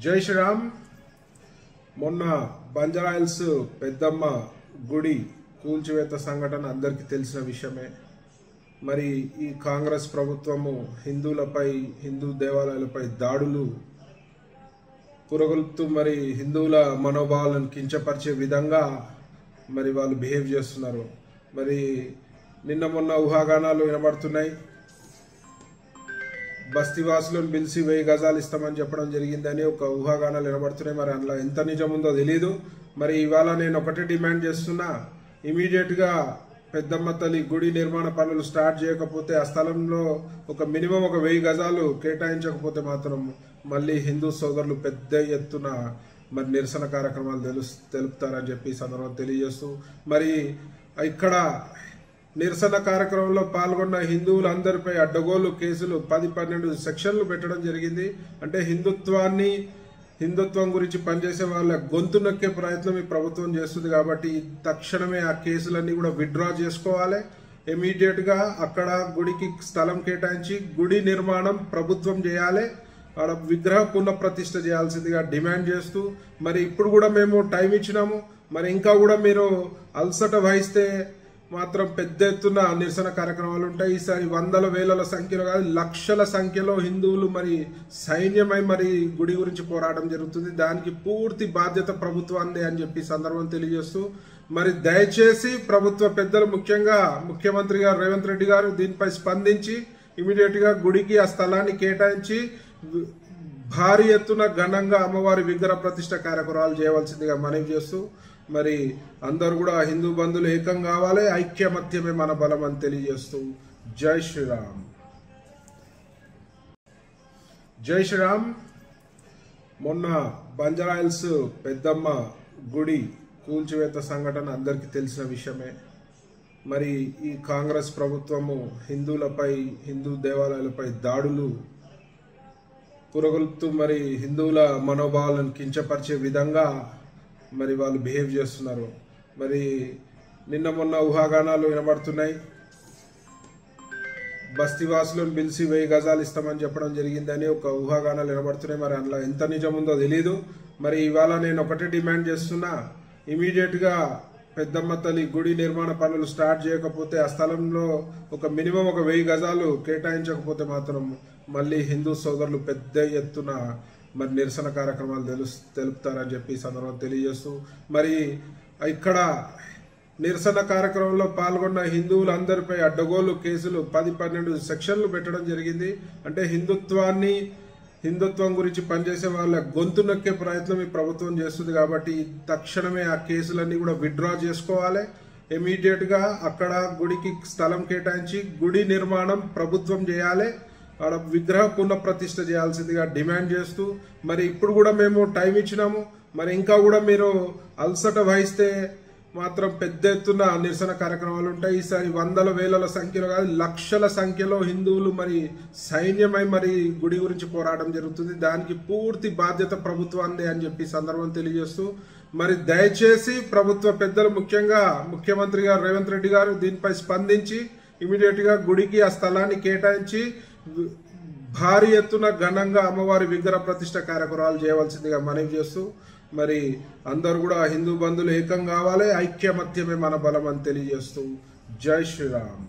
జై శ్రీరామ్. మొన్న బంజారాయిల్స్ పెద్దమ్మ గుడి కూల్చివేత సంఘటన అందరికీ తెలిసిన విషయమే. మరి ఈ కాంగ్రెస్ ప్రభుత్వము హిందువులపై, హిందూ దేవాలయాలపై దాడులు పురగొల్పుతూ మరి హిందువుల మనోభావాలను కించపరిచే విధంగా మరి వాళ్ళు బిహేవ్ చేస్తున్నారు. మరి నిన్న మొన్న ఊహాగానాలు వినబడుతున్నాయి. బస్తీవాసులను పిలిచి 1000 గజాలు ఇస్తామని చెప్పడం జరిగిందని ఒక ఊహాగానాలు వినబడుతున్నాయి. మరి అందులో ఎంత నిజం ఉందో తెలీదు. మరి ఇవాళ నేను ఒకటే డిమాండ్ చేస్తున్నా, ఇమీడియట్గా పెద్దమ్మ తల్లి గుడి నిర్మాణ పనులు స్టార్ట్ చేయకపోతే, ఆ స్థలంలో మినిమం 1000 గజాలు కేటాయించకపోతే మాత్రం మళ్ళీ హిందూ సోదరులు పెద్ద ఎత్తున మరి నిరసన కార్యక్రమాలు తెలుపుతారని చెప్పి సందర్భంగా తెలియజేస్తూ, మరి ఇక్కడ నిరసన కార్యక్రమంలో పాల్గొన్న హిందువులందరిపై అడ్డగోలు కేసులు 10-12 సెక్షన్లు పెట్టడం జరిగింది. అంటే హిందుత్వం గురించి పనిచేసే వాళ్ళ గొంతు నొక్కే ప్రయత్నం ఈ ప్రభుత్వం చేస్తుంది. కాబట్టి తక్షణమే ఆ కేసులన్నీ కూడా విత్డ్రా చేసుకోవాలి. ఇమీడియట్ గా అక్కడ గుడికి స్థలం కేటాయించి గుడి నిర్మాణం ప్రభుత్వం చేయాలి. ఆడ విగ్రహ పునఃప్రతిష్ఠ చేయాల్సిందిగా డిమాండ్ చేస్తూ, మరి ఇప్పుడు కూడా మేము టైం ఇచ్చినాము. మరి ఇంకా కూడా మీరు అలసట వహిస్తే మాత్రం పెద్ద ఎత్తున నిరసన కార్యక్రమాలు ఉంటాయి. ఈసారి వందల వేల సంఖ్యలో కాదు, లక్షల సంఖ్యలో హిందువులు మరి సైన్యమై మరి గుడి గురించి పోరాటం జరుగుతుంది. దానికి పూర్తి బాధ్యత ప్రభుత్వాన్ని అని చెప్పి సందర్భం తెలియజేస్తూ, మరి దయచేసి ప్రభుత్వ పెద్దలు, ముఖ్యంగా ముఖ్యమంత్రి గారు రేవంత్ రెడ్డి గారు దీనిపై స్పందించి ఇమీడియట్ గా గుడికి ఆ స్థలాన్ని కేటాయించి భారీ ఎత్తున ఘనంగా అమ్మవారి విగ్రహ ప్రతిష్ఠ కార్యక్రమాలు చేయవలసిందిగా మనవి చేస్తూ, మరి అందరూ కూడా హిందూ బంధువులు ఏకం కావాలి. ఐక్యమత్యమే మన బలం అని తెలియజేస్తూ జై శ్రీరామ్. జై శ్రీరామ్. మొన్న బంజారాయిల్స్ పెద్దమ్మ గుడి కూల్చివేత సంఘటన అందరికీ తెలిసిన విషయమే. మరి ఈ కాంగ్రెస్ ప్రభుత్వము హిందువులపై, హిందూ దేవాలయాలపై దాడులు పురగొల్పుతూ మరి హిందువుల మనోభావాలను కించపరిచే విధంగా మరి వాళ్ళు బిహేవ్ చేస్తున్నారు. మరి నిన్న మొన్న ఊహాగానాలు వినబడుతున్నాయి. బస్తీవాసులను పిలిచి 1000 గజాలు ఇస్తామని చెప్పడం జరిగిందని ఒక ఊహాగానాలు వినబడుతున్నాయి. మరి అందులో ఎంత నిజం ఉందో తెలీదు. మరి ఇవాళ నేను ఒకటే డిమాండ్ చేస్తున్నా, ఇమీడియట్ గా పెద్దమ్మ తల్లి గుడి నిర్మాణ పనులు స్టార్ట్ చేయకపోతే, ఆ స్థలంలో మినిమం 1000 గజాలు కేటాయించకపోతే మాత్రం మళ్ళీ హిందూ సోదరులు పెద్ద ఎత్తున మరి నిరసన కార్యక్రమాలు తెలుపుతారని చెప్పి సందర్భంగా తెలియజేస్తూ, మరి ఇక్కడ నిరసన కార్యక్రమంలో పాల్గొన్న హిందువులందరిపై అడ్డగోలు కేసులు 10-12 సెక్షన్లు పెట్టడం జరిగింది. అంటే హిందుత్వం గురించి పనిచేసే వాళ్ళ గొంతు నొక్కే ప్రయత్నం ఈ ప్రభుత్వం చేస్తుంది. కాబట్టి తక్షణమే ఆ కేసులన్నీ కూడా విత్డ్రా చేసుకోవాలి. ఇమీడియట్ గా అక్కడ గుడికి స్థలం కేటాయించి గుడి నిర్మాణం ప్రభుత్వం చేయాలి. ఆడ విగ్రహ పునఃప్రతిష్ఠ చేయాల్సిందిగా డిమాండ్ చేస్తూ, మరి ఇప్పుడు కూడా మేము టైం ఇచ్చినాము. మరి ఇంకా కూడా మీరు అలసట వహిస్తే మాత్రం పెద్ద ఎత్తున నిరసన కార్యక్రమాలు ఉంటాయి. ఈసారి వందల వేల సంఖ్యలో కాదు, లక్షల సంఖ్యలో హిందువులు మరి సైన్యమై మరి గుడి గురించి పోరాటం జరుగుతుంది. దానికి పూర్తి బాధ్యత ప్రభుత్వాన్ని అని చెప్పి సందర్భం తెలియజేస్తూ, మరి దయచేసి ప్రభుత్వ పెద్దలు, ముఖ్యంగా ముఖ్యమంత్రి గారు రేవంత్ రెడ్డి గారు దీనిపై స్పందించి ఇమీడియట్ గా గుడికి ఆ స్థలాన్ని కేటాయించి భారీ ఎత్తున ఘనంగా అమ్మవారి విగ్రహ ప్రతిష్ఠ కార్యక్రమాలు చేయవలసిందిగా మనవి చేస్తూ, మరి అందరూ కూడా హిందూ బంధువులు ఏకం కావాలి. ఐక్యమత్యమే మన బలం అని తెలియజేస్తూ జై శ్రీరామ్.